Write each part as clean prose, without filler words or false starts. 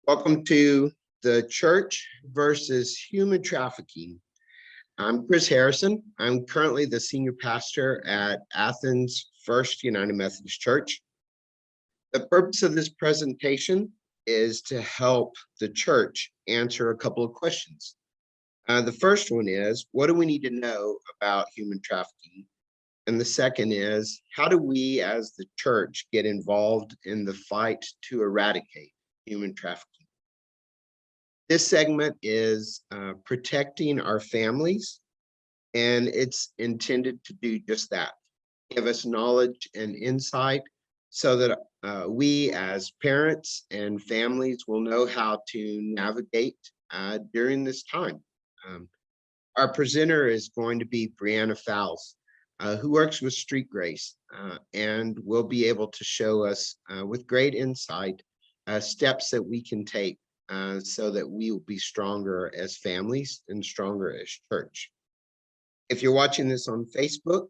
Welcome to the Church versus Human Trafficking. I'm Chris Harrison. I'm currently the senior pastor at Athens First United Methodist Church. The purpose of this presentation is to help the church answer a couple of questions. The first one is, what do we need to know about human trafficking? And the second is, how do we as the church get involved in the fight to eradicate human trafficking? This segment is protecting our families, and it's intended to do just that, give us knowledge and insight so that we as parents and families will know how to navigate during this time. Our presenter is going to be Breanna Fowles, who works with Street Grace and will be able to show us with great insight steps that we can take so that we will be stronger as families and stronger as church. If you're watching this on Facebook,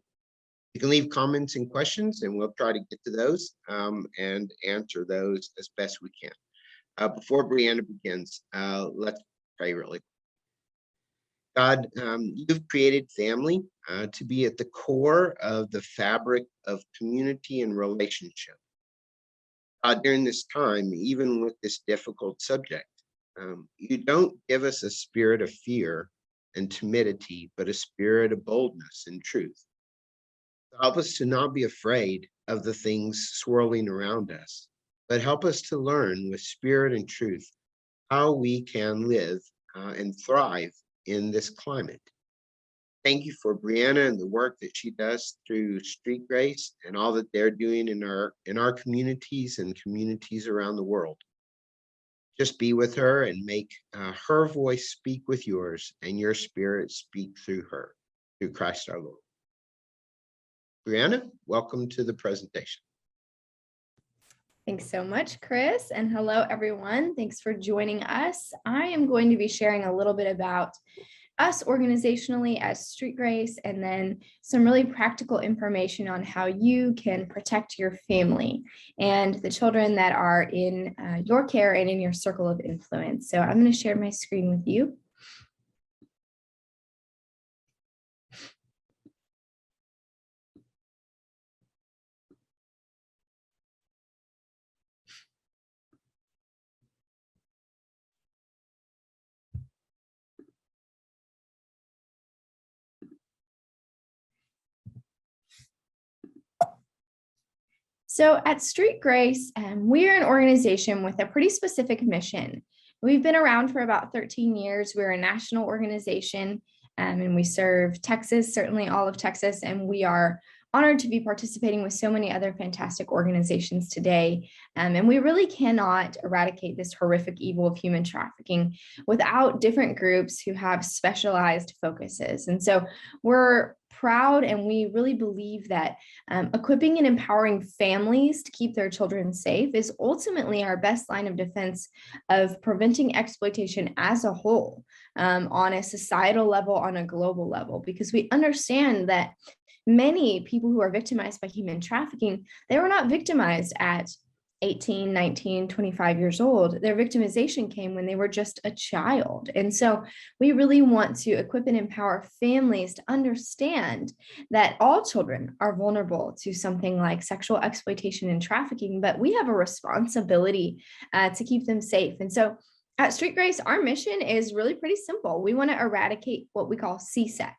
you can leave comments and questions, and we'll try to get to those and answer those as best we can. Before Breanna begins, let's pray really. God, you've created family to be at the core of the fabric of community and relationship. During this time, even with this difficult subject, you don't give us a spirit of fear and timidity, but a spirit of boldness and truth. Help us to not be afraid of the things swirling around us, but help us to learn with spirit and truth how we can live and thrive in this climate. Thank you for Breanna and the work that she does through Street Grace and all that they're doing in our communities and communities around the world. Just be with her and make her voice speak with yours and your spirit speak through her, through Christ our Lord. Breanna, welcome to the presentation. Thanks so much, Chris, and hello, everyone. Thanks for joining us. I am going to be sharing a little bit about us organizationally as Street Grace, and then some really practical information on how you can protect your family and the children that are in your care and in your circle of influence. So I'm going to share my screen with you. So at Street Grace, we are an organization with a pretty specific mission. We've been around for about 13 years. We're a national organization, and we serve Texas, certainly all of Texas, and we are honored to be participating with so many other fantastic organizations today. And we really cannot eradicate this horrific evil of human trafficking without different groups who have specialized focuses. And so we're proud, and we really believe that equipping and empowering families to keep their children safe is ultimately our best line of defense of preventing exploitation as a whole, on a societal level, on a global level, because we understand that many people who are victimized by human trafficking, they were not victimized at 18, 19, 25 years old. Their victimization came when they were just a child. And so we really want to equip and empower families to understand that all children are vulnerable to something like sexual exploitation and trafficking, but we have a responsibility to keep them safe. And so at Street Grace, our mission is really pretty simple. We want to eradicate what we call CSEC.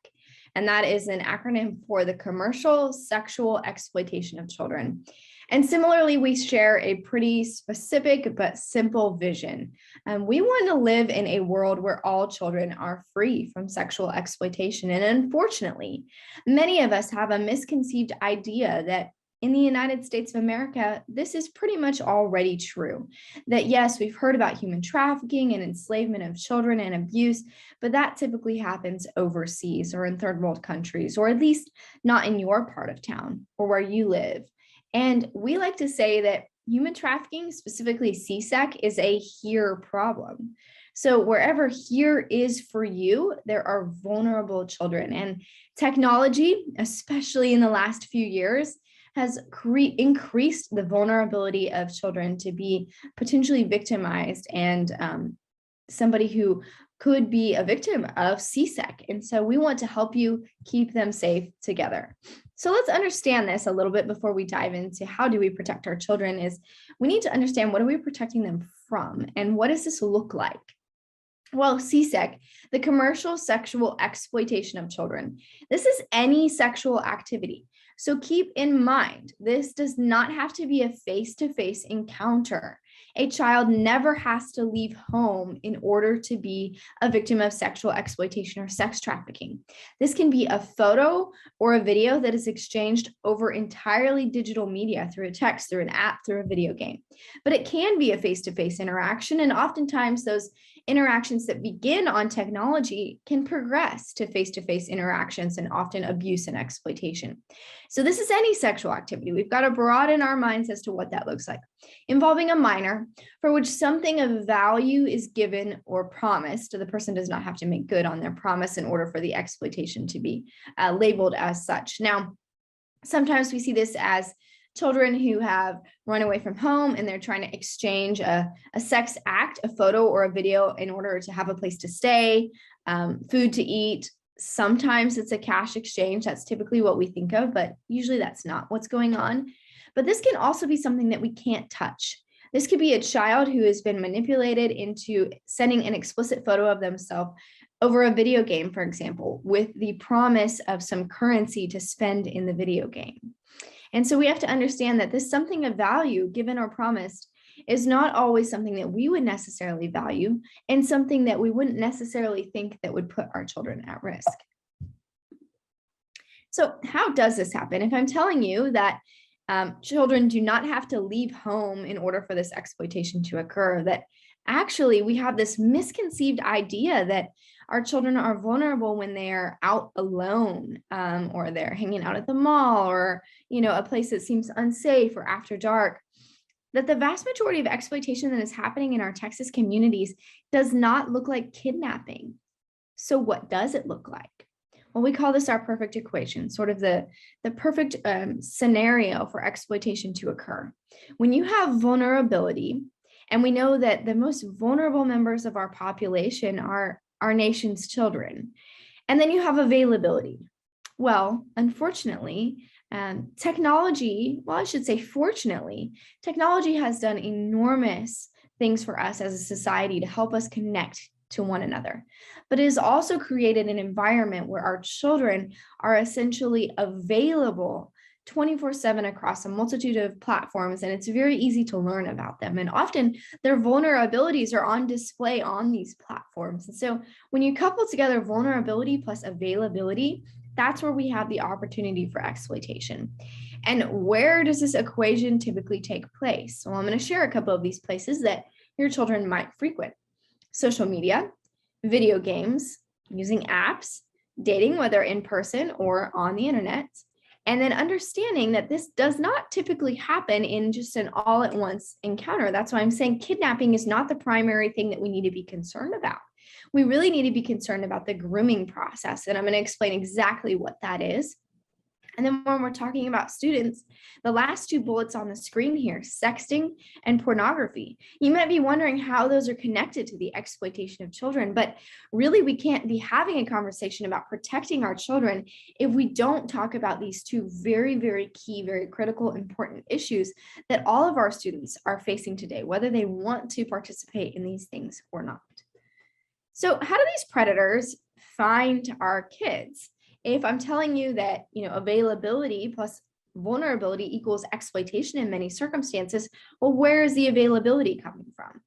And that is an acronym for the commercial sexual exploitation of children. And similarly, we share a pretty specific but simple vision. We want to live in a world where all children are free from sexual exploitation. And unfortunately, many of us have a misconceived idea that in the United States of America, this is pretty much already true. That yes, we've heard about human trafficking and enslavement of children and abuse, but that typically happens overseas or in third world countries, or at least not in your part of town or where you live. And we like to say that human trafficking, specifically CSEC, is a here problem. So wherever here is for you, there are vulnerable children. And technology, especially in the last few years, has increased the vulnerability of children to be potentially victimized and somebody who could be a victim of CSEC. And so we want to help you keep them safe together. So let's understand this a little bit before we dive into how do we protect our children. Is we need to understand, what are we protecting them from, and what does this look like? Well, CSEC, the commercial sexual exploitation of children. This is any sexual activity. So keep in mind, this does not have to be a face-to-face encounter. A child never has to leave home in order to be a victim of sexual exploitation or sex trafficking. This can be a photo or a video that is exchanged over entirely digital media, through a text, through an app, through a video game. But it can be a face-to-face interaction, and oftentimes those interactions that begin on technology can progress to face-to-face interactions and often abuse and exploitation. So this is any sexual activity. We've got to broaden our minds as to what that looks like. Involving a minor for which something of value is given or promised. The person does not have to make good on their promise in order for the exploitation to be labeled as such. Now, sometimes we see this as children who have run away from home and they're trying to exchange a sex act, a photo or a video, in order to have a place to stay, food to eat. Sometimes it's a cash exchange. That's typically what we think of, but usually that's not what's going on. But this can also be something that we can't touch. This could be a child who has been manipulated into sending an explicit photo of themselves over a video game, for example, with the promise of some currency to spend in the video game. And so we have to understand that this something of value given or promised is not always something that we would necessarily value, and something that we wouldn't necessarily think that would put our children at risk. So how does this happen? If I'm telling you that children do not have to leave home in order for this exploitation to occur, that actually we have this misconceived idea that our children are vulnerable when they're out alone, or they're hanging out at the mall, or a place that seems unsafe, or after dark, that the vast majority of exploitation that is happening in our Texas communities does not look like kidnapping. So what does it look like? Well, we call this our perfect equation, sort of the perfect scenario for exploitation to occur. When you have vulnerability, and we know that the most vulnerable members of our population are our nation's children, and then you have availability. Well, unfortunately, technology, well, I should say fortunately, technology has done enormous things for us as a society to help us connect to one another, but it has also created an environment where our children are essentially available 24/7 across a multitude of platforms, and it's very easy to learn about them. And often their vulnerabilities are on display on these platforms. And so when you couple together vulnerability plus availability, that's where we have the opportunity for exploitation. And where does this equation typically take place? Well, I'm going to share a couple of these places that your children might frequent. Social media, video games, using apps, dating, whether in person or on the internet, and then understanding that this does not typically happen in just an all-at-once encounter. That's why I'm saying kidnapping is not the primary thing that we need to be concerned about. We really need to be concerned about the grooming process, and I'm going to explain exactly what that is. And then when we're talking about students, the last two bullets on the screen here, sexting and pornography. You might be wondering how those are connected to the exploitation of children, but really we can't be having a conversation about protecting our children if we don't talk about these two very, very key, very critical, important issues that all of our students are facing today, whether they want to participate in these things or not. So how do these predators find our kids? If I'm telling you that, availability plus vulnerability equals exploitation in many circumstances, well, where is the availability coming from?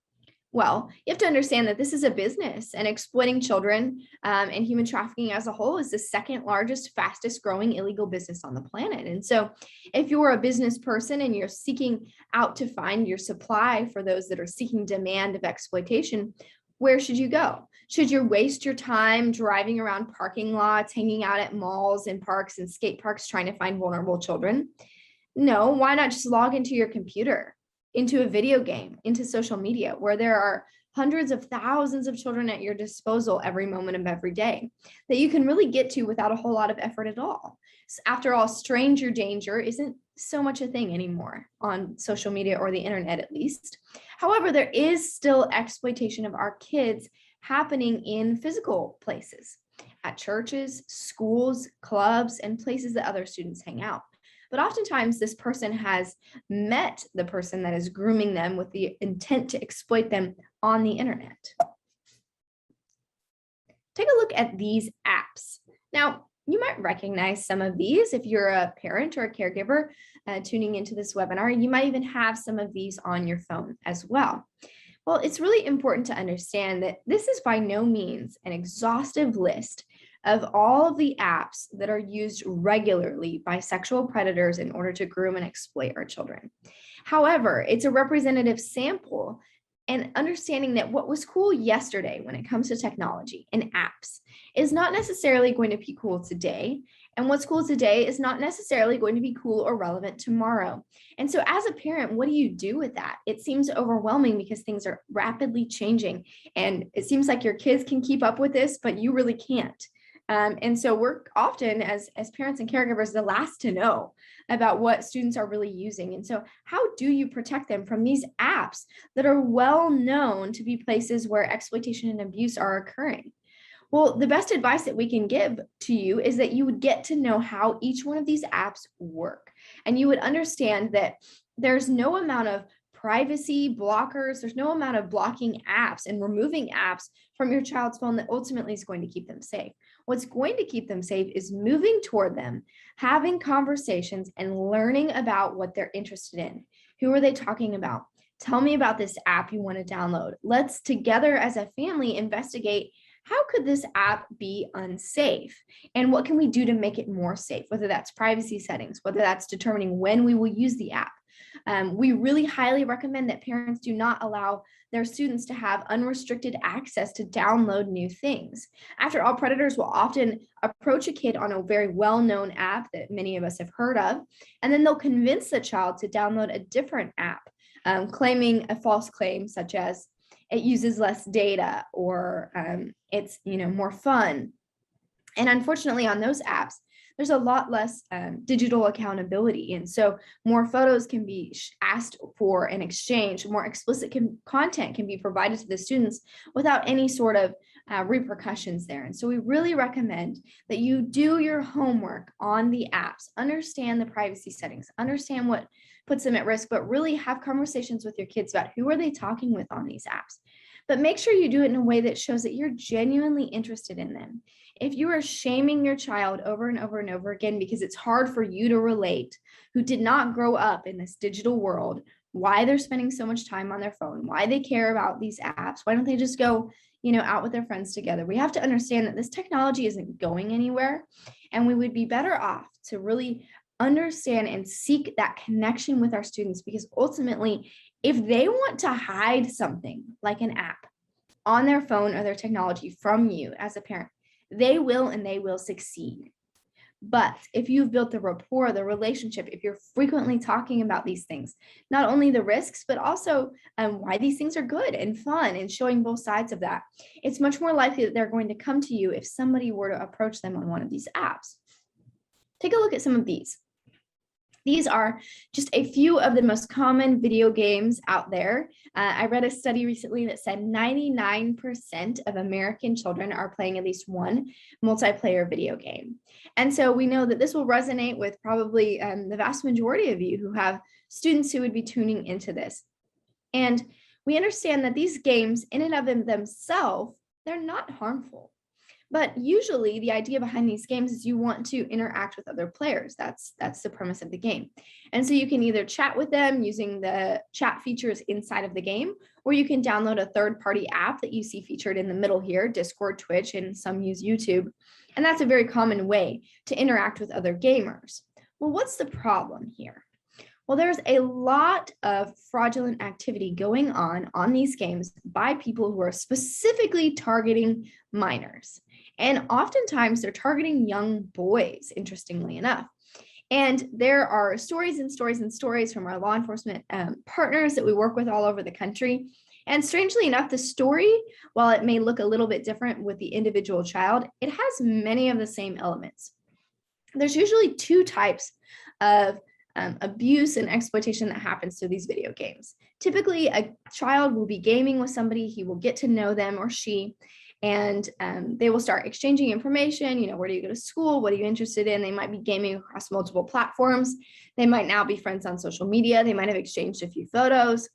Well, you have to understand that this is a business, and exploiting children and human trafficking as a whole is the second largest, fastest growing illegal business on the planet. And so if you're a business person and you're seeking out to find your supply for those that are seeking demand of exploitation, where should you go? Should you waste your time driving around parking lots, hanging out at malls and parks and skate parks trying to find vulnerable children? No, why not just log into your computer, into a video game, into social media, where there are hundreds of thousands of children at your disposal every moment of every day that you can really get to without a whole lot of effort at all. After all, stranger danger isn't so much a thing anymore on social media or the internet, at least. However, there is still exploitation of our kids happening in physical places, at churches, schools, clubs, and places that other students hang out. But oftentimes this person has met the person that is grooming them with the intent to exploit them on the internet. Take a look at these apps. Now, you might recognize some of these if you're a parent or a caregiver tuning into this webinar. You might even have some of these on your phone as well. Well, it's really important to understand that this is by no means an exhaustive list of all of the apps that are used regularly by sexual predators in order to groom and exploit our children. However, it's a representative sample, and understanding that what was cool yesterday when it comes to technology and apps is not necessarily going to be cool today. And what's cool today is not necessarily going to be cool or relevant tomorrow. And so as a parent, what do you do with that? It seems overwhelming because things are rapidly changing. And it seems like your kids can keep up with this, but you really can't. And so we're often, as parents and caregivers, the last to know about what students are really using. And so how do you protect them from these apps that are well known to be places where exploitation and abuse are occurring? Well, the best advice that we can give to you is that you would get to know how each one of these apps work. And you would understand that there's no amount of privacy blockers, there's no amount of blocking apps and removing apps from your child's phone that ultimately is going to keep them safe. What's going to keep them safe is moving toward them, having conversations, and learning about what they're interested in. Who are they talking about? Tell me about this app you want to download. Let's together as a family investigate, how could this app be unsafe? And what can we do to make it more safe? Whether that's privacy settings, whether that's determining when we will use the app. We really highly recommend that parents do not allow their students to have unrestricted access to download new things. After all, predators will often approach a kid on a very well-known app that many of us have heard of, and then they'll convince the child to download a different app, claiming a false claim such as it uses less data or it's more fun. And unfortunately, on those apps, there's a lot less digital accountability. And so more photos can be asked for and exchanged, more explicit content can be provided to the students without any sort of repercussions there. And so we really recommend that you do your homework on the apps, understand the privacy settings, understand what puts them at risk, but really have conversations with your kids about who are they talking with on these apps. But make sure you do it in a way that shows that you're genuinely interested in them. If you are shaming your child over and over and over again because it's hard for you to relate, who did not grow up in this digital world, why they're spending so much time on their phone, why they care about these apps, why don't they just go, out with their friends together? We have to understand that this technology isn't going anywhere, and we would be better off to really understand and seek that connection with our students, because ultimately, if they want to hide something like an app on their phone or their technology from you as a parent, they will, and they will succeed. But if you've built the rapport, the relationship, if you're frequently talking about these things, not only the risks, but also why these things are good and fun and showing both sides of that, it's much more likely that they're going to come to you if somebody were to approach them on one of these apps. Take a look at some of these. These are just a few of the most common video games out there. I read a study recently that said 99% of American children are playing at least one multiplayer video game. And so we know that this will resonate with probably the vast majority of you who have students who would be tuning into this. And we understand that these games in and of themselves, they're not harmful. But usually the idea behind these games is you want to interact with other players. That's the premise of the game. And so you can either chat with them using the chat features inside of the game, or you can download a third-party app that you see featured in the middle here, Discord, Twitch, and some use YouTube. And that's a very common way to interact with other gamers. Well, what's the problem here? Well, there's a lot of fraudulent activity going on these games by people who are specifically targeting minors. And oftentimes they're targeting young boys, interestingly enough. And there are stories and stories and stories from our law enforcement partners that we work with all over the country And strangely enough, the story, while it may look a little bit different with the individual child, it has many of the same elements. There's usually two types of abuse and exploitation that happens through these video games. Typically, a child will be gaming with somebody, he will get to know them or she, and they will start exchanging information. Where do you go to school? What are you interested in? They might be gaming across multiple platforms. They might now be friends on social media. They might have exchanged a few photos.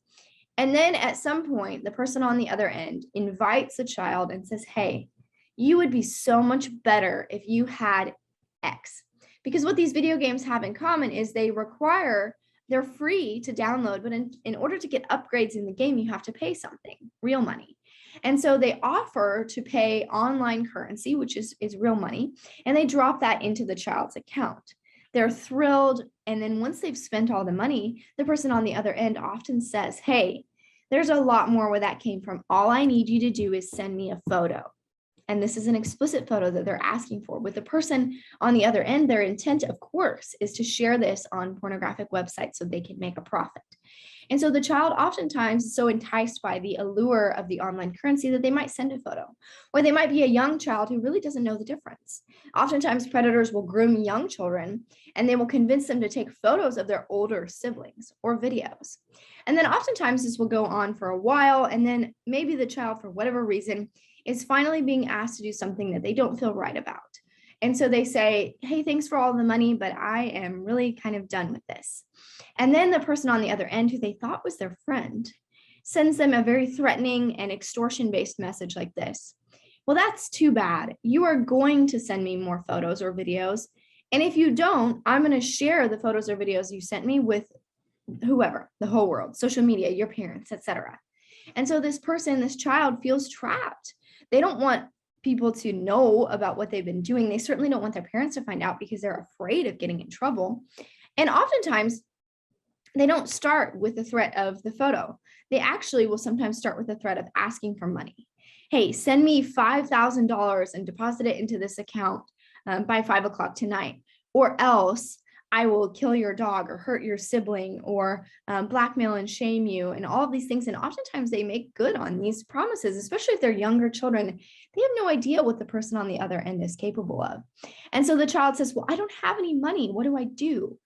And then at some point, the person on the other end invites the child and says, hey, you would be so much better if you had X. Because what these video games have in common is they're free to download, but in order to get upgrades in the game, you have to pay something, real money. And so they offer to pay online currency, which is real money, and they drop that into the child's account. They're thrilled. And then once they've spent all the money, the person on the other end often says, hey, there's a lot more where that came from. All I need you to do is send me a photo. And this is an explicit photo that they're asking for. With the person on the other end, their intent, of course, is to share this on pornographic websites so they can make a profit. And so the child oftentimes is so enticed by the allure of the online currency that they might send a photo, or they might be a young child who really doesn't know the difference. Oftentimes predators will groom young children and they will convince them to take photos of their older siblings or videos. And then oftentimes this will go on for a while, and then maybe the child, for whatever reason, is finally being asked to do something that they don't feel right about. And so they say, hey, thanks for all the money, but I am really kind of done with this. And then the person on the other end, who they thought was their friend, sends them a very threatening and extortion-based message like this. Well, that's too bad. You are going to send me more photos or videos. And if you don't, I'm going to share the photos or videos you sent me with whoever, the whole world, social media, your parents, etc. And so this child feels trapped. They don't want people to know about what they've been doing. They certainly don't want their parents to find out because they're afraid of getting in trouble. And oftentimes, they don't start with the threat of the photo. They actually will sometimes start with the threat of asking for money. Hey, send me $5,000 and deposit it into this account by 5 o'clock tonight, or else I will kill your dog or hurt your sibling or blackmail and shame you, and all of these things. And oftentimes they make good on these promises, especially if they're younger children. They have no idea what the person on the other end is capable of. And so the child says, well, I don't have any money. What do I do?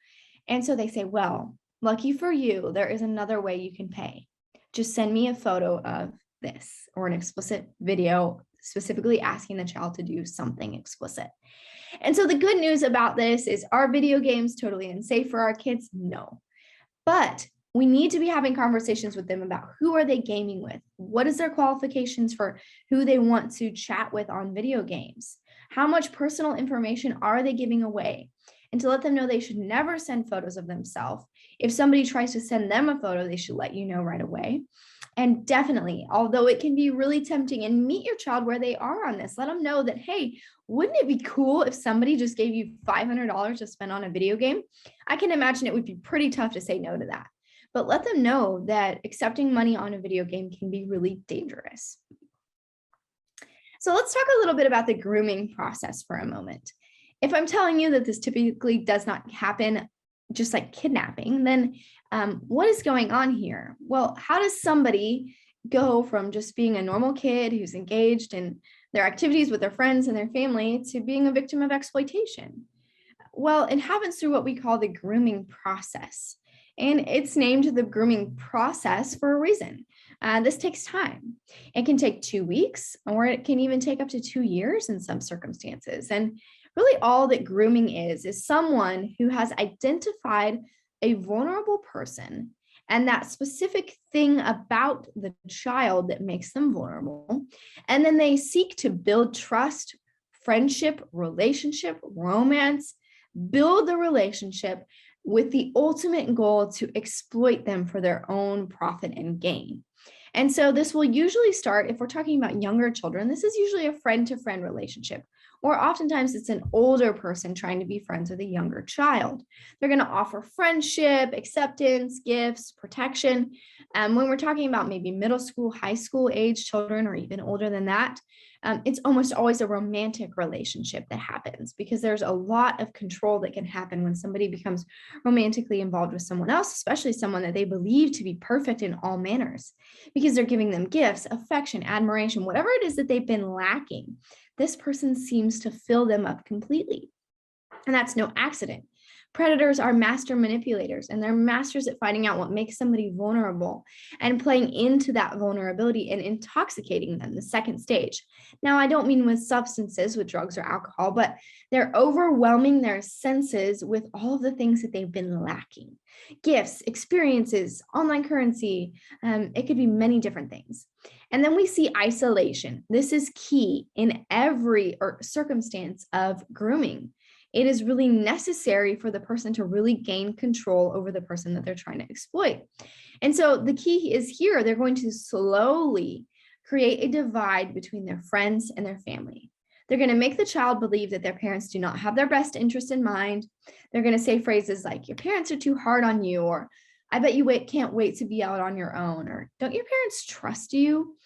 And so they say, well, lucky for you, there is another way you can pay. Just send me a photo of this or an explicit video, specifically asking the child to do something explicit. And so the good news about this is, are video games totally unsafe for our kids? No. But we need to be having conversations with them about who are they gaming with? What is their qualifications for who they want to chat with on video games? How much personal information are they giving away? And to let them know they should never send photos of themselves. If somebody tries to send them a photo, they should let you know right away. And definitely, although it can be really tempting, and meet your child where they are on this. Let them know that, hey, wouldn't it be cool if somebody just gave you $500 to spend on a video game? I can imagine it would be pretty tough to say no to that. But let them know that accepting money on a video game can be really dangerous. So let's talk a little bit about the grooming process for a moment. If I'm telling you that this typically does not happen just like kidnapping, then what is going on here? Well, how does somebody go from just being a normal kid who's engaged in their activities with their friends and their family to being a victim of exploitation? Well, it happens through what we call the grooming process. And it's named the grooming process for a reason. This takes time. It can take 2 weeks, or it can even take up to 2 years in some circumstances. And really all that grooming is someone who has identified a vulnerable person and that specific thing about the child that makes them vulnerable. And then they seek to build trust, friendship, relationship, romance, build the relationship with the ultimate goal to exploit them for their own profit and gain. And so this will usually start, if we're talking about younger children, this is usually a friend-to-friend relationship, or oftentimes it's an older person trying to be friends with a younger child. They're going to offer friendship, acceptance, gifts, protection. When we're talking about maybe middle school, high school age children, or even older than that, it's almost always a romantic relationship that happens, because there's a lot of control that can happen when somebody becomes romantically involved with someone else, especially someone that they believe to be perfect in all manners, because they're giving them gifts, affection, admiration, whatever it is that they've been lacking. This person seems to fill them up completely. And that's no accident. Predators are master manipulators, and they're masters at finding out what makes somebody vulnerable and playing into that vulnerability and intoxicating them, the second stage. Now, I don't mean with substances, with drugs or alcohol, but they're overwhelming their senses with all of the things that they've been lacking: gifts, experiences, online currency. It could be many different things. And then we see isolation. This is key in every circumstance of grooming. It is really necessary for the person to really gain control over the person that they're trying to exploit. And so the key is here, they're going to slowly create a divide between their friends and their family. They're going to make the child believe that their parents do not have their best interest in mind. They're going to say phrases like, your parents are too hard on you, or I bet you can't wait to be out on your own, or don't your parents trust you?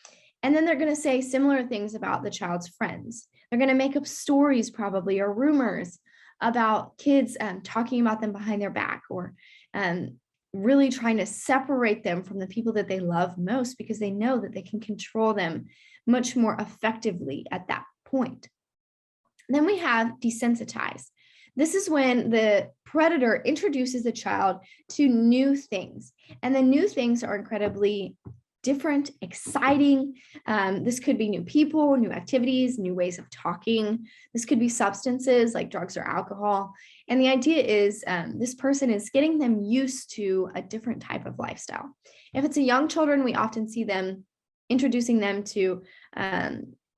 And then they're going to say similar things about the child's friends. They're going to make up stories, probably, or rumors about kids talking about them behind their back, or really trying to separate them from the people that they love most, because they know that they can control them much more effectively at that point. Then we have desensitize. This is when the predator introduces the child to new things, and the new things are incredibly different, exciting. This could be new people, new activities, new ways of talking. This could be substances like drugs or alcohol. And the idea is this person is getting them used to a different type of lifestyle. If it's a young children, we often see them introducing them to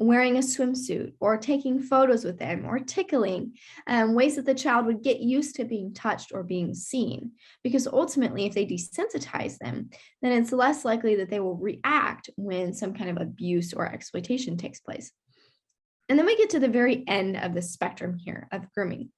wearing a swimsuit, or taking photos with them, or tickling, ways that the child would get used to being touched or being seen. Because ultimately, if they desensitize them, then it's less likely that they will react when some kind of abuse or exploitation takes place. And then we get to the very end of the spectrum here of grooming.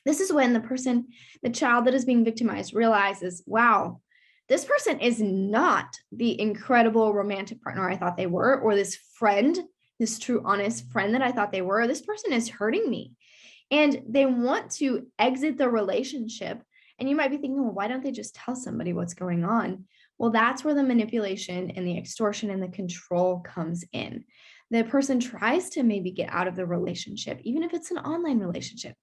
This is when the child that is being victimized realizes, wow, this person is not the incredible romantic partner I thought they were, or this friend, this true, honest friend that I thought they were. This person is hurting me. And they want to exit the relationship. And you might be thinking, well, why don't they just tell somebody what's going on? Well, that's where the manipulation and the extortion and the control comes in. The person tries to maybe get out of the relationship, even if it's an online relationship,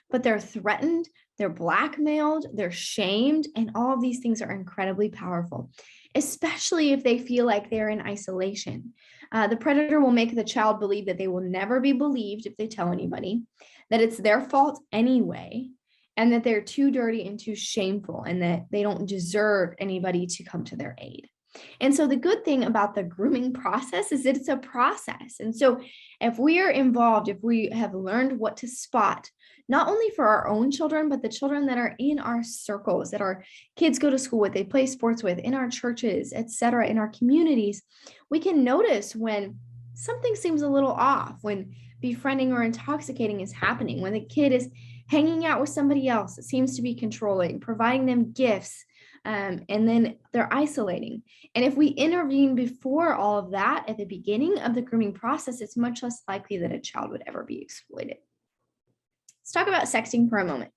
but they're threatened, they're blackmailed, they're shamed, and all of these things are incredibly powerful, especially if they feel like they're in isolation. The predator will make the child believe that they will never be believed if they tell anybody, that it's their fault anyway, and that they're too dirty and too shameful, and that they don't deserve anybody to come to their aid. And so the good thing about the grooming process is that it's a process. And so if we are involved, if we have learned what to spot, not only for our own children, but the children that are in our circles, that our kids go to school with, they play sports with, in our churches, etc., in our communities, we can notice when something seems a little off, when befriending or intoxicating is happening, when the kid is hanging out with somebody else that seems to be controlling, providing them gifts, and then they're isolating. And if we intervene before all of that at the beginning of the grooming process, it's much less likely that a child would ever be exploited. Let's talk about sexting for a moment.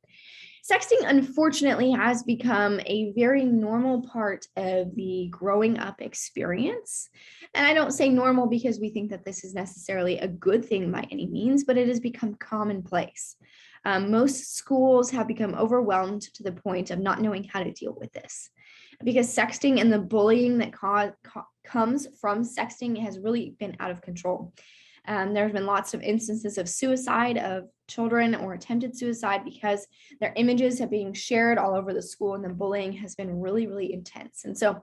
Sexting, unfortunately, has become a very normal part of the growing up experience. And I don't say normal because we think that this is necessarily a good thing by any means, but it has become commonplace. Most schools have become overwhelmed to the point of not knowing how to deal with this, because sexting and the bullying that comes from sexting has really been out of control. There's been lots of instances of suicide of children, or attempted suicide, because their images have been shared all over the school, and the bullying has been really, really intense. And so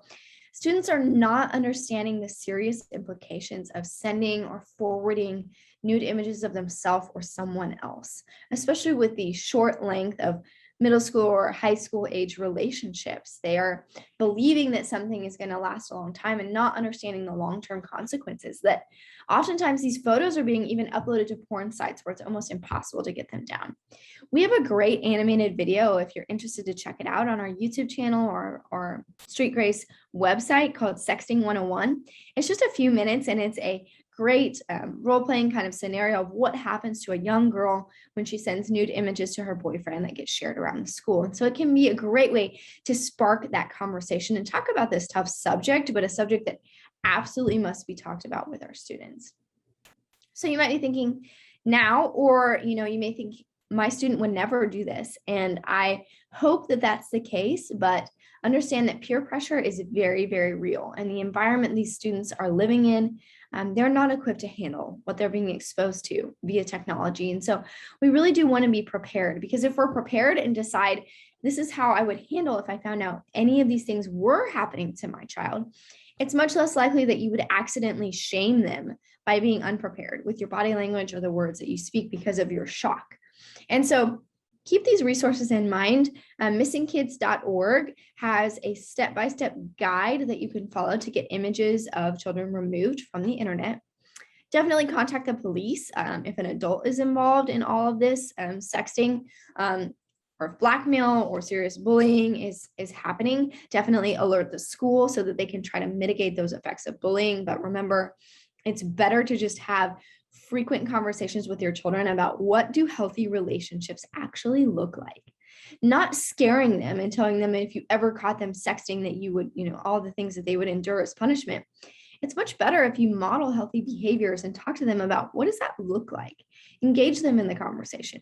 students are not understanding the serious implications of sending or forwarding nude images of themselves or someone else, especially with the short length of middle school or high school age relationships. They are believing that something is going to last a long time and not understanding the long-term consequences, that oftentimes these photos are being even uploaded to porn sites where it's almost impossible to get them down. We have a great animated video, if you're interested to check it out, on our YouTube channel or Street Grace website, called Sexting 101. It's just a few minutes, and it's a great role-playing kind of scenario of what happens to a young girl when she sends nude images to her boyfriend that gets shared around the school. And so it can be a great way to spark that conversation and talk about this tough subject, but a subject that absolutely must be talked about with our students. So you might be thinking now, or you may think my student would never do this. And I hope that that's the case, but understand that peer pressure is very, very real. And the environment these students are living in, they're not equipped to handle what they're being exposed to via technology. And so we really do want to be prepared, because if we're prepared and decide this is how I would handle if I found out any of these things were happening to my child, it's much less likely that you would accidentally shame them by being unprepared with your body language or the words that you speak because of your shock. And so keep these resources in mind. Missingkids.org has a step-by-step guide that you can follow to get images of children removed from the internet. Definitely contact the police if an adult is involved in all of this. Sexting or if blackmail or serious bullying is happening, definitely alert the school so that they can try to mitigate those effects of bullying. But remember, it's better to just have frequent conversations with your children about what do healthy relationships actually look like. Not scaring them and telling them if you ever caught them sexting that you would, all the things that they would endure as punishment. It's much better if you model healthy behaviors and talk to them about what does that look like? Engage them in the conversation.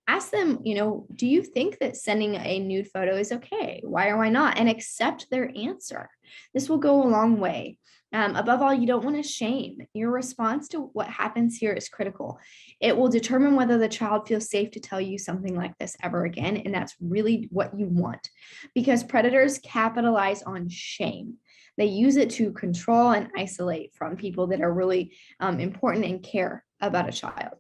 Ask them, do you think that sending a nude photo is okay? Why or why not? And accept their answer. This will go a long way. Above all, you don't want to shame. Your response to what happens here is critical. It will determine whether the child feels safe to tell you something like this ever again. And that's really what you want, because predators capitalize on shame. They use it to control and isolate from people that are really important and care about a child.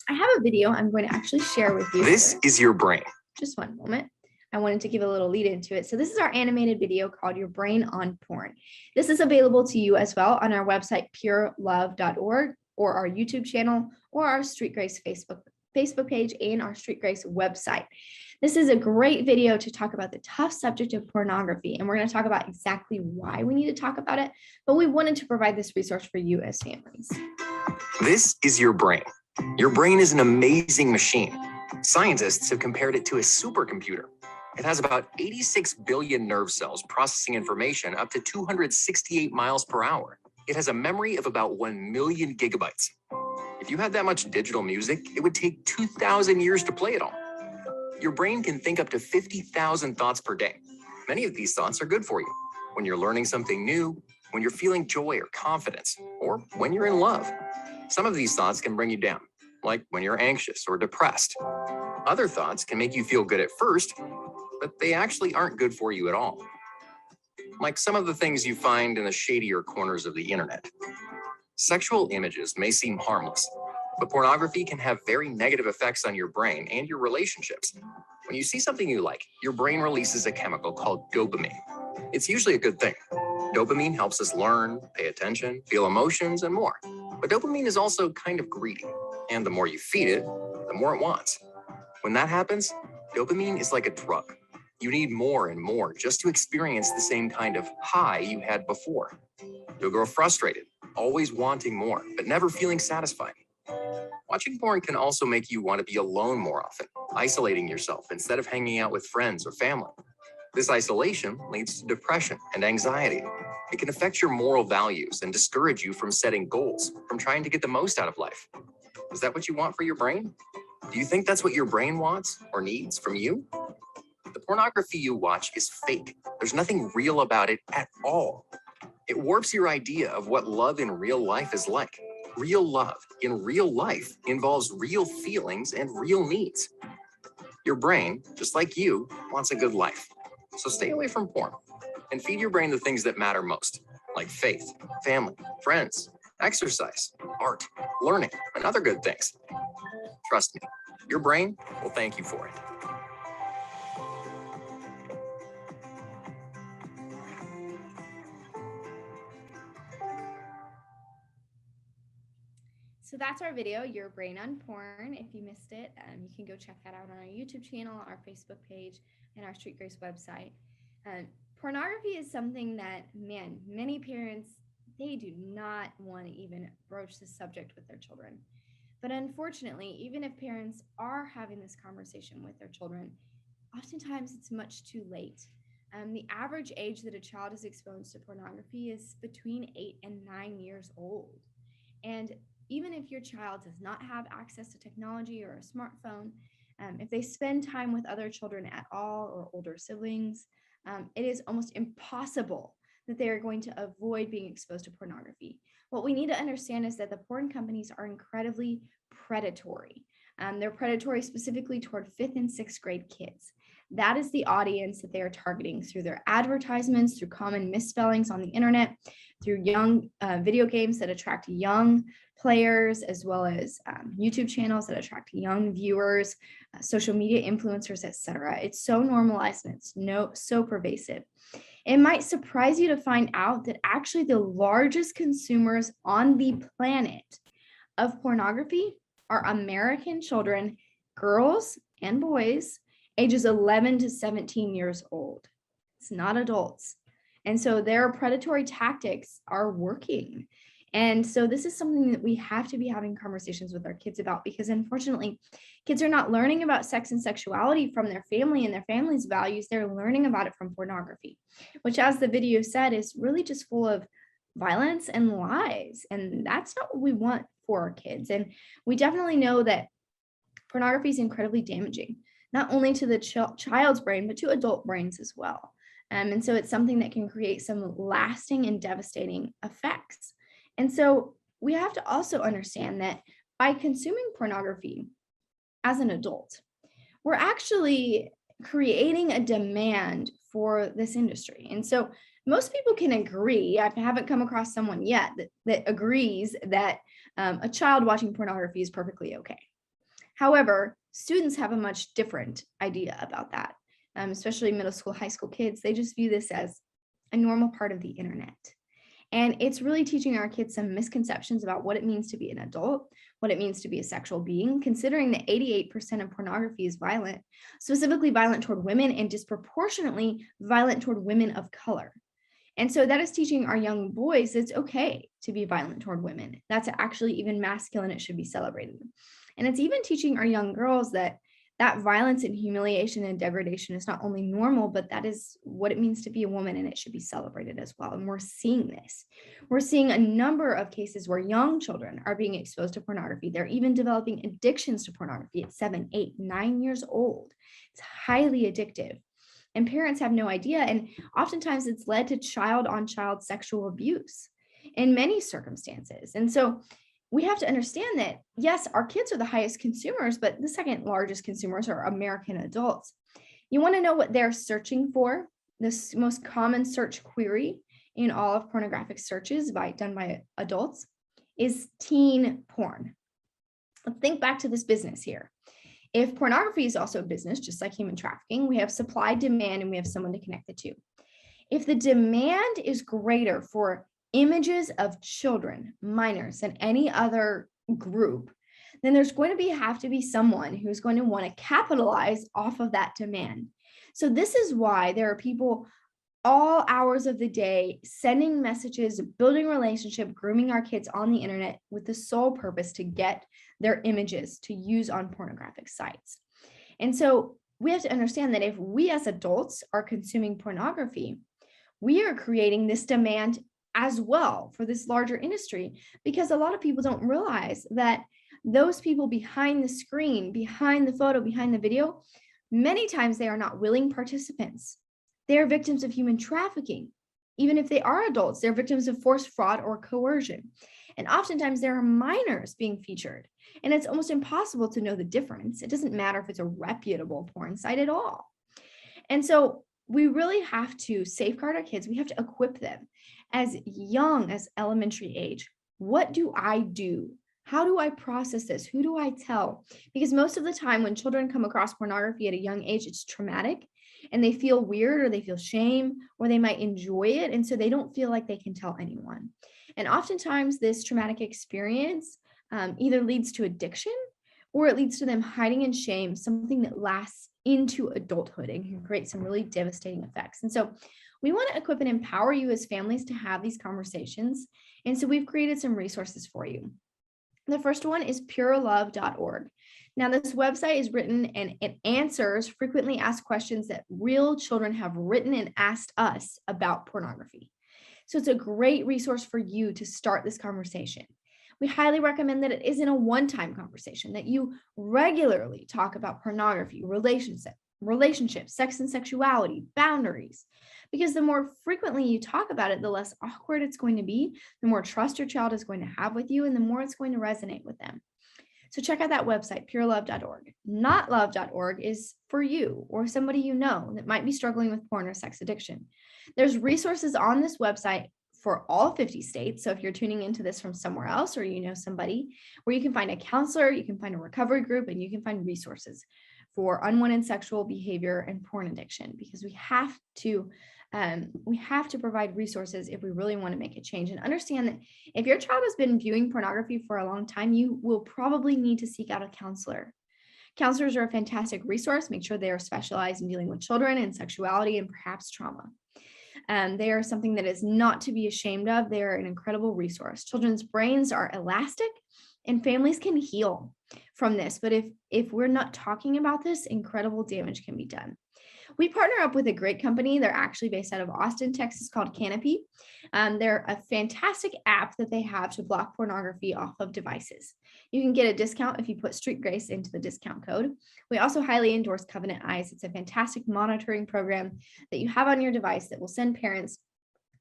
I have a video I'm going to actually share with you. This is your brain. Just one moment. I wanted to give a little lead into it. So this is our animated video called Your Brain on Porn. This is available to you as well on our website, purelove.org, or our YouTube channel, or our Street Grace Facebook page, and our Street Grace website. This is a great video to talk about the tough subject of pornography, and we're going to talk about exactly why we need to talk about it, but we wanted to provide this resource for you as families. This is your brain. Your brain is an amazing machine. Scientists have compared it to a supercomputer. It has about 86 billion nerve cells processing information up to 268 miles per hour. It has a memory of about 1 million gigabytes. If you had that much digital music, it would take 2,000 years to play it all. Your brain can think up to 50,000 thoughts per day. Many of these thoughts are good for you. When you're learning something new, when you're feeling joy or confidence, or when you're in love. Some of these thoughts can bring you down, like when you're anxious or depressed. Other thoughts can make you feel good at first, but they actually aren't good for you at all. Like some of the things you find in the shadier corners of the internet. Sexual images may seem harmless, but pornography can have very negative effects on your brain and your relationships. When you see something you like, your brain releases a chemical called dopamine. It's usually a good thing. Dopamine helps us learn, pay attention, feel emotions, and more. But dopamine is also kind of greedy, and the more you feed it, the more it wants. When that happens, dopamine is like a drug. You need more and more just to experience the same kind of high you had before. You'll grow frustrated, always wanting more, but never feeling satisfied. Watching porn can also make you want to be alone more often, isolating yourself instead of hanging out with friends or family. This isolation leads to depression and anxiety. It can affect your moral values and discourage you from setting goals, from trying to get the most out of life. Is that what you want for your brain? Do you think that's what your brain wants or needs from you? The pornography you watch is fake. There's nothing real about it at all. It warps your idea of what love in real life is like. Real love in real life involves real feelings and real needs. Your brain, just like you, wants a good life. So stay away from porn and feed your brain the things that matter most, like faith, family, friends, exercise, art, learning, and other good things. Trust me, your brain will thank you for it. So that's our video, Your Brain on Porn. If you missed it, you can go check that out on our YouTube channel, our Facebook page, and our Street Grace website. Pornography is something that, many parents they do not want to even broach this subject with their children. But unfortunately, even if parents are having this conversation with their children, oftentimes it's much too late. The average age that a child is exposed to pornography is between 8 and 9 years old. And even if your child does not have access to technology or a smartphone, if they spend time with other children at all or older siblings, it is almost impossible that they are going to avoid being exposed to pornography. What we need to understand is that the porn companies are incredibly predatory. They're predatory specifically toward 5th and 6th grade kids. That is the audience that they are targeting through their advertisements, through common misspellings on the internet, through young video games that attract young players, as well as YouTube channels that attract young viewers, social media influencers, etc. It's so normalized and it's so pervasive. It might surprise you to find out that actually the largest consumers on the planet of pornography are American children, girls and boys, ages 11 to 17 years old. It's not adults. And so their predatory tactics are working. And so this is something that we have to be having conversations with our kids about, because unfortunately, kids are not learning about sex and sexuality from their family and their family's values. They're learning about it from pornography, which, as the video said, is really just full of violence and lies. And that's not what we want for our kids. And we definitely know that pornography is incredibly damaging, not only to the child's brain, but to adult brains as well. And so it's something that can create some lasting and devastating effects. And so we have to also understand that by consuming pornography as an adult, we're actually creating a demand for this industry. And so most people can agree, I haven't come across someone yet that agrees that a child watching pornography is perfectly okay. However, students have a much different idea about that, especially middle school, high school kids. They just view this as a normal part of the internet. And it's really teaching our kids some misconceptions about what it means to be an adult, what it means to be a sexual being, considering that 88% of pornography is violent, specifically violent toward women and disproportionately violent toward women of color. And so that is teaching our young boys it's okay to be violent toward women. That's actually even masculine. It should be celebrated. And it's even teaching our young girls that violence and humiliation and degradation is not only normal, but that is what it means to be a woman, and it should be celebrated as well. And we're seeing this. We're seeing a number of cases where young children are being exposed to pornography. They're even developing addictions to pornography at 7, 8, 9 years old. It's highly addictive. And parents have no idea. And oftentimes it's led to child-on-child sexual abuse in many circumstances. And so we have to understand that, yes, our kids are the highest consumers, but the second largest consumers are American adults. You want to know what they're searching for? This most common search query in all of pornographic searches done by adults is teen porn. Let's think back to this business here. If pornography is also a business, just like human trafficking, we have supply, demand, and we have someone to connect the two. If the demand is greater for images of children, minors, than any other group, then there's going to have to be someone who's going to want to capitalize off of that demand. So this is why there are people all hours of the day sending messages, building relationship, grooming our kids on the internet with the sole purpose to get their images to use on pornographic sites. And so we have to understand that if we as adults are consuming pornography, we are creating this demand as well for this larger industry, because a lot of people don't realize that those people behind the screen, behind the photo, behind the video, many times they are not willing participants. They are victims of human trafficking. Even if they are adults, they're victims of forced fraud or coercion. And oftentimes there are minors being featured, and it's almost impossible to know the difference. It doesn't matter if it's a reputable porn site at all. And so we really have to safeguard our kids. We have to equip them as young as elementary age. What do I do? How do I process this? Who do I tell? Because most of the time when children come across pornography at a young age, it's traumatic and they feel weird, or they feel shame, or they might enjoy it. And so they don't feel like they can tell anyone. And oftentimes this traumatic experience either leads to addiction, or it leads to them hiding in shame, something that lasts into adulthood and can create some really devastating effects. And so We want to equip and empower you as families to have these conversations. And so we've created some resources for you. The first one is purelove.org. Now, this website is written and it answers frequently asked questions that real children have written and asked us about pornography. So it's a great resource for you to start this conversation. We highly recommend that it isn't a one-time conversation, that you regularly talk about pornography, relationships, sex and sexuality, boundaries, because the more frequently you talk about it, the less awkward it's going to be, the more trust your child is going to have with you, and the more it's going to resonate with them. So check out that website, purelove.org. Notlove.org is for you or somebody you know that might be struggling with porn or sex addiction. There's resources on this website for all 50 states. So if you're tuning into this from somewhere else, or you know somebody, where you can find a counselor, you can find a recovery group, and you can find resources for unwanted sexual behavior and porn addiction, because we have to provide resources if we really want to make a change. And understand that if your child has been viewing pornography for a long time, you will probably need to seek out a counselor. Counselors are a fantastic resource. Make sure they are specialized in dealing with children and sexuality and perhaps trauma. They are something that is not to be ashamed of. They are an incredible resource. Children's brains are elastic and families can heal from this. But if we're not talking about this, incredible damage can be done. We partner up with a great company. They're actually based out of Austin, Texas, called Canopy. They're a fantastic app that they have to block pornography off of devices. You can get a discount if you put Street Grace into the discount code. We also highly endorse Covenant Eyes. It's a fantastic monitoring program that you have on your device that will send parents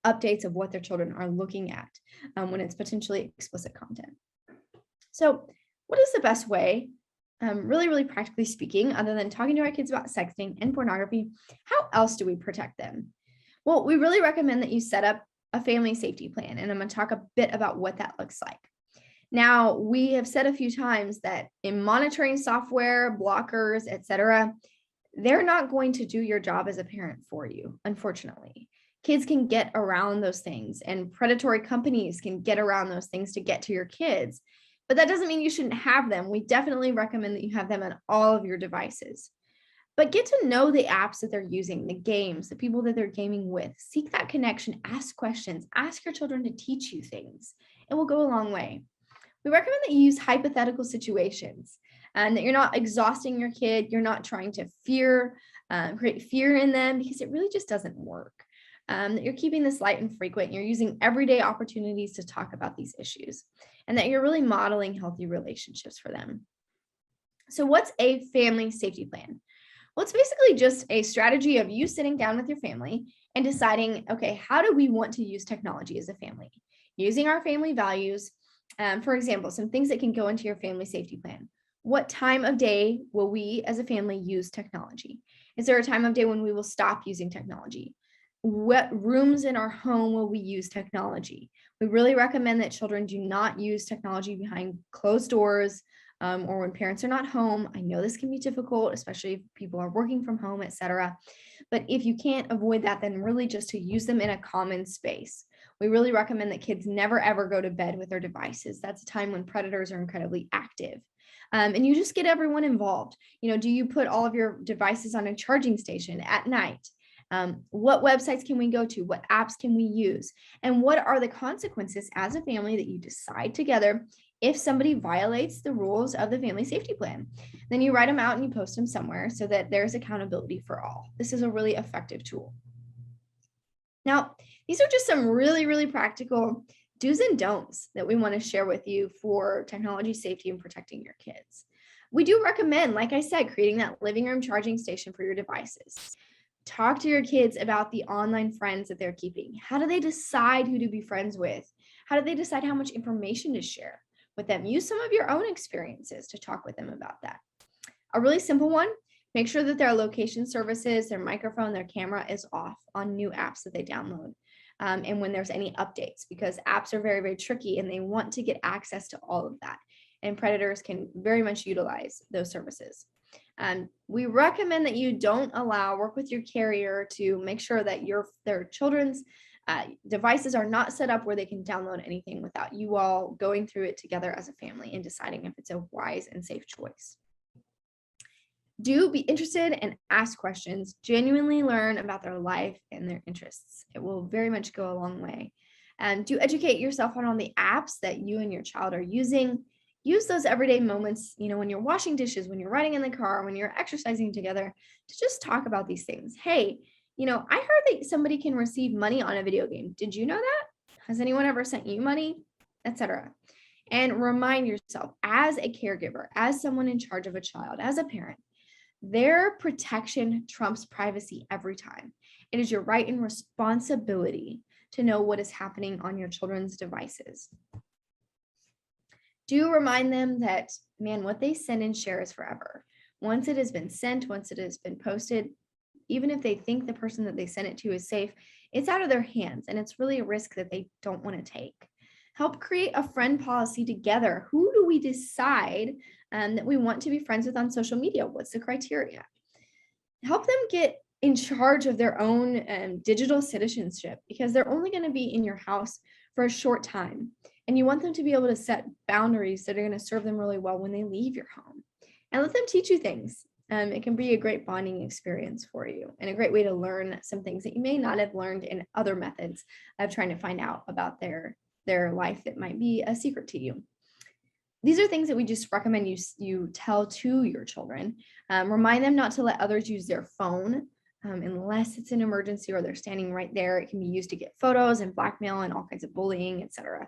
updates of what their children are looking at when it's potentially explicit content. So what is the best way, really practically speaking, other than talking to our kids about sexting and pornography, how else do we protect them? Well, we really recommend that you set up a family safety plan, and I'm going to talk a bit about what that looks like. Now, we have said a few times that in monitoring software, blockers, etc., they're not going to do your job as a parent for you, unfortunately. Kids can get around those things, and predatory companies can get around those things to get to your kids. But that doesn't mean you shouldn't have them. We definitely recommend that you have them on all of your devices. But get to know the apps that they're using, the games, the people that they're gaming with. Seek that connection, ask questions, ask your children to teach you things. It will go a long way. We recommend that you use hypothetical situations and that you're not exhausting your kid. You're not trying to create fear in them, because it really just doesn't work. That you're keeping this light and frequent. You're using everyday opportunities to talk about these issues, and that you're really modeling healthy relationships for them. So what's a family safety plan? Well, it's basically just a strategy of you sitting down with your family and deciding, okay, how do we want to use technology as a family? Using our family values. For example, some things that can go into your family safety plan. What time of day will we as a family use technology? Is there a time of day when we will stop using technology? What rooms in our home will we use technology? We really recommend that children do not use technology behind closed doors or when parents are not home. I know this can be difficult, especially if people are working from home, etc. But if you can't avoid that, then really just to use them in a common space. We really recommend that kids never ever go to bed with their devices. That's a time when predators are incredibly active. And you just get everyone involved. Do you put all of your devices on a charging station at night? What websites can we go to? What apps can we use? And what are the consequences as a family that you decide together if somebody violates the rules of the family safety plan? Then you write them out and you post them somewhere so that there's accountability for all. This is a really effective tool. Now, these are just some really practical do's and don'ts that we want to share with you for technology safety and protecting your kids. We do recommend, like I said, creating that living room charging station for your devices. Talk to your kids about the online friends that they're keeping. How do they decide who to be friends with? How do they decide how much information to share with them? Use some of your own experiences to talk with them about that. A really simple one, make sure that their location services, their microphone, their camera is off on new apps that they download. And when there's any updates, because apps are very tricky and they want to get access to all of that. And predators can very much utilize those services. We recommend that you don't work with your carrier to make sure that their children's devices are not set up where they can download anything without you all going through it together as a family and deciding if it's a wise and safe choice. Do be interested and ask questions. Genuinely learn about their life and their interests. It will very much go a long way. And do educate yourself on all the apps that you and your child are using. Use those everyday moments, when you're washing dishes, when you're riding in the car, when you're exercising together, to just talk about these things. Hey, I heard that somebody can receive money on a video game. Did you know that? Has anyone ever sent you money? Etc. And remind yourself, as a caregiver, as someone in charge of a child, as a parent, their protection trumps privacy every time. It is your right and responsibility to know what is happening on your children's devices. Do remind them that, what they send and share is forever. Once it has been sent, once it has been posted, even if they think the person that they sent it to is safe, it's out of their hands, and it's really a risk that they don't want to take. Help create a friend policy together. Who do we decide that we want to be friends with on social media? What's the criteria? Help them get in charge of their own digital citizenship, because they're only going to be in your house for a short time. And you want them to be able to set boundaries that are going to serve them really well when they leave your home. And let them teach you things. It can be a great bonding experience for you, and a great way to learn some things that you may not have learned in other methods of trying to find out about their life that might be a secret to you. These are things that we just recommend you tell to your children. Remind them not to let others use their phone unless it's an emergency or they're standing right there. It can be used to get photos and blackmail and all kinds of bullying, etc.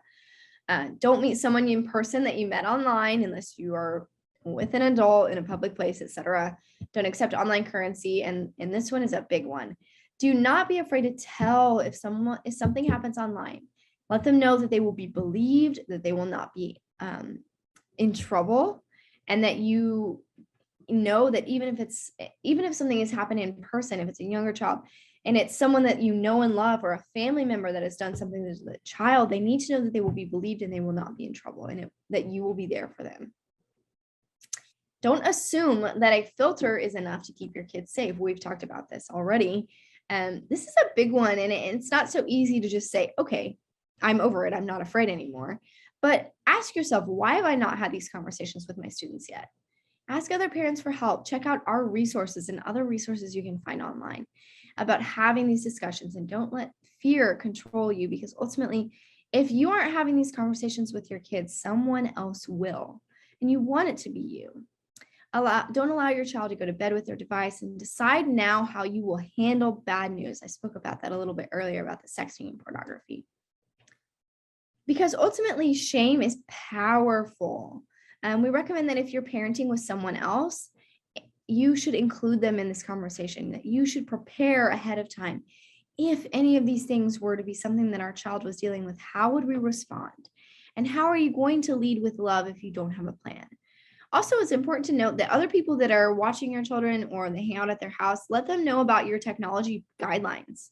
Don't meet someone in person that you met online unless you are with an adult in a public place, etc. Don't accept online currency. And this one is a big one. Do not be afraid to tell if something happens online. Let them know that they will be believed, that they will not be in trouble, and that you know that even if something has happened in person, if it's a younger child and it's someone that you know and love, or a family member that has done something to the child, they need to know that they will be believed and they will not be in trouble, and that you will be there for them. Don't assume that a filter is enough to keep your kids safe. We've talked about this already. This is a big one, and it's not so easy to just say, okay, I'm over it, I'm not afraid anymore. But ask yourself, why have I not had these conversations with my students yet? Ask other parents for help. Check out our resources and other resources you can find online about having these discussions, and don't let fear control you, because ultimately, if you aren't having these conversations with your kids, someone else will, and you want it to be you. Don't allow your child to go to bed with their device, and decide now how you will handle bad news. I spoke about that a little bit earlier about the sexting and pornography. Because ultimately, shame is powerful. We recommend that if you're parenting with someone else, you should include them in this conversation, that you should prepare ahead of time. If any of these things were to be something that our child was dealing with, how would we respond? And how are you going to lead with love if you don't have a plan? Also, it's important to note that other people that are watching your children or they hang out at their house, let them know about your technology guidelines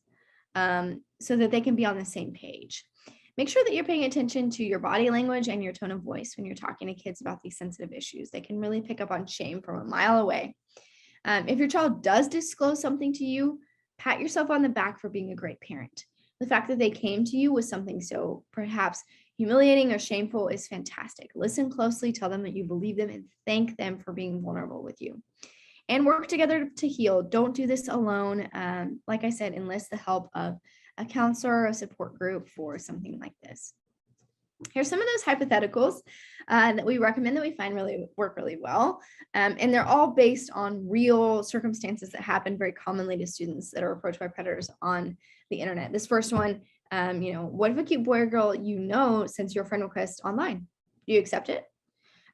so that they can be on the same page. Make sure that you're paying attention to your body language and your tone of voice when you're talking to kids about these sensitive issues. They can really pick up on shame from a mile away. If your child does disclose something to you, pat yourself on the back for being a great parent. The fact that they came to you with something so perhaps humiliating or shameful is fantastic. Listen closely, tell them that you believe them, and thank them for being vulnerable with you. And work together to heal. Don't do this alone. Like I said, enlist the help of a counselor or a support group for something like this. Here's some of those hypotheticals that we recommend that we find really work really well. And they're all based on real circumstances that happen very commonly to students that are approached by predators on the internet. This first one, what if a cute boy or girl sends your friend request online? Do you accept it?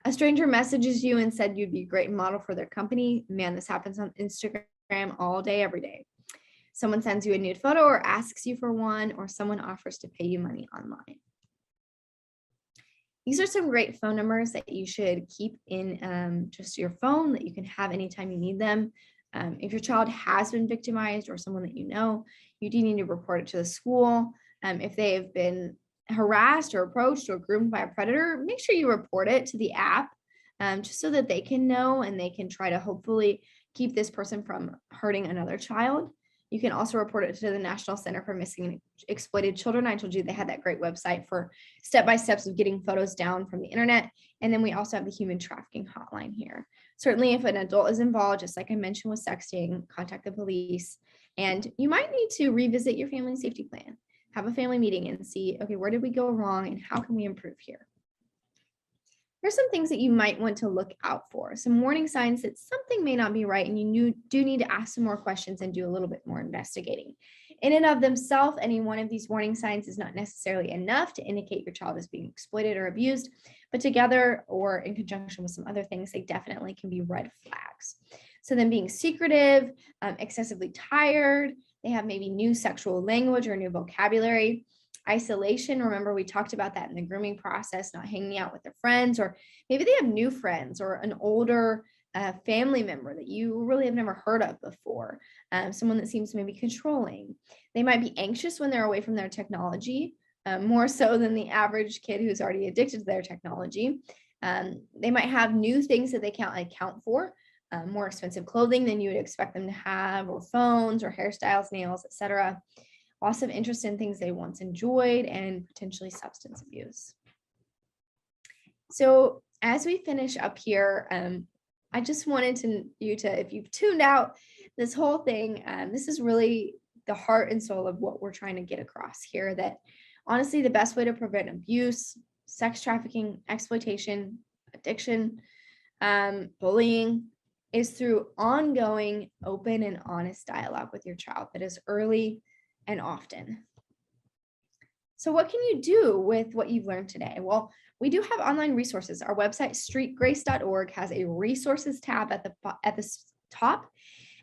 A stranger messages you and said you'd be a great model for their company. Man, this happens on Instagram all day, every day. Someone sends you a nude photo or asks you for one, or someone offers to pay you money online. These are some great phone numbers that you should keep in just your phone that you can have anytime you need them. If your child has been victimized or someone that you do need to report it to the school. If they have been harassed or approached or groomed by a predator, make sure you report it to the app just so that they can know and they can try to hopefully keep this person from hurting another child. You can also report it to the National Center for Missing and Exploited Children. I told you they had that great website for step-by-steps of getting photos down from the internet. And then we also have the human trafficking hotline here. Certainly, if an adult is involved, just like I mentioned with sexting, contact the police. And you might need to revisit your family safety plan, have a family meeting and see, okay, where did we go wrong and how can we improve here? Here's some things that you might want to look out for. Some warning signs that something may not be right, and you do need to ask some more questions and do a little bit more investigating. In and of themselves, any one of these warning signs is not necessarily enough to indicate your child is being exploited or abused, but together or in conjunction with some other things, they definitely can be red flags. So then being secretive, excessively tired, they have maybe new sexual language or new vocabulary. Isolation, remember we talked about that in the grooming process, not hanging out with their friends, or maybe they have new friends or an older family member that you really have never heard of before, someone that seems maybe controlling. They might be anxious when they're away from their technology, more so than the average kid who's already addicted to their technology. They might have new things that they can't account for, more expensive clothing than you would expect them to have, or phones or hairstyles, nails, etc. Loss of interest in things they once enjoyed, and potentially substance abuse. So as we finish up here, I just wanted you to, if you've tuned out this whole thing, this is really the heart and soul of what we're trying to get across here, that honestly, the best way to prevent abuse, sex trafficking, exploitation, addiction, bullying is through ongoing, open, and honest dialogue with your child that is early and often. So what can you do with what you've learned today? Well, we do have online resources. Our website, streetgrace.org, has a resources tab at the top,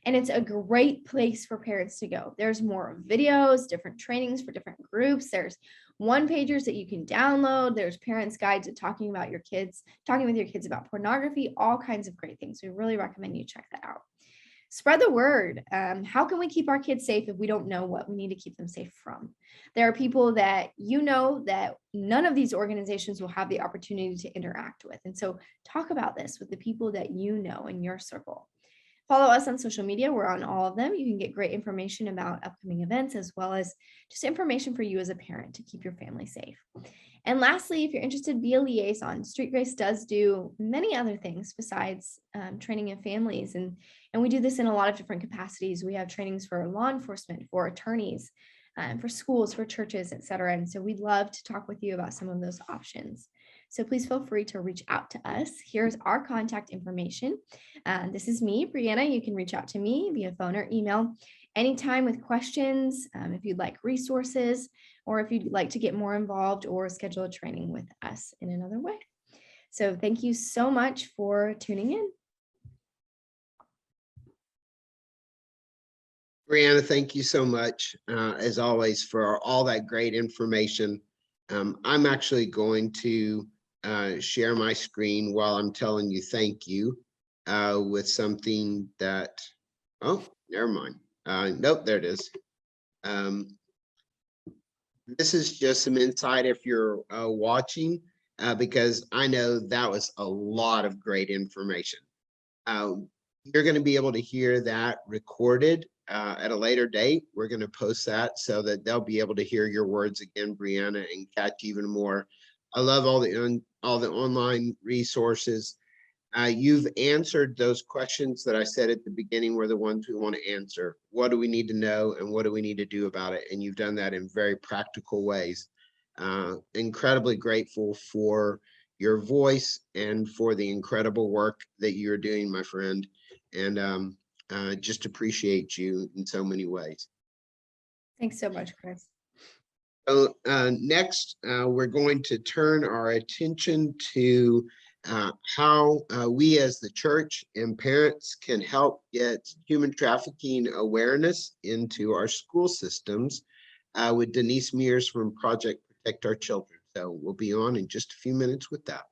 and it's a great place for parents to go. There's more videos, different trainings for different groups. There's one-pagers that you can download. There's parents' guides to talking with your kids about pornography, all kinds of great things. We really recommend you check that out. Spread the word. How can we keep our kids safe if we don't know what we need to keep them safe from? There are people that you know that none of these organizations will have the opportunity to interact with. And so talk about this with the people that you know in your circle. Follow us on social media. We're on all of them. You can get great information about upcoming events, as well as just information for you as a parent to keep your family safe. And lastly, if you're interested, be a liaison. Street Grace does do many other things besides training in families. And we do this in a lot of different capacities. We have trainings for law enforcement, for attorneys, for schools, for churches, et cetera. And so we'd love to talk with you about some of those options. So please feel free to reach out to us. Here's our contact information. This is me, Breanna. You can reach out to me via phone or email anytime with questions, if you'd like resources, or if you'd like to get more involved or schedule a training with us in another way. So thank you so much for tuning in. Breanna, thank you so much, as always, for all that great information. I'm actually going to share my screen while I'm telling you thank you with something that, oh, never mind. Nope, there it is. This is just some insight if you're watching, because I know that was a lot of great information. You're going to be able to hear that recorded at a later date. We're going to post that so that they'll be able to hear your words again, Breanna, and catch even more. I love all the online resources. You've answered those questions that I said at the beginning were the ones we want to answer. What do we need to know and what do we need to do about it? And you've done that in very practical ways. Incredibly grateful for your voice and for the incredible work that you're doing, my friend. And just appreciate you in so many ways. Thanks so much, Chris. So next, we're going to turn our attention to how we as the church and parents can help get human trafficking awareness into our school systems with Denise Mears from Project Protect Our Children. So we'll be on in just a few minutes with that.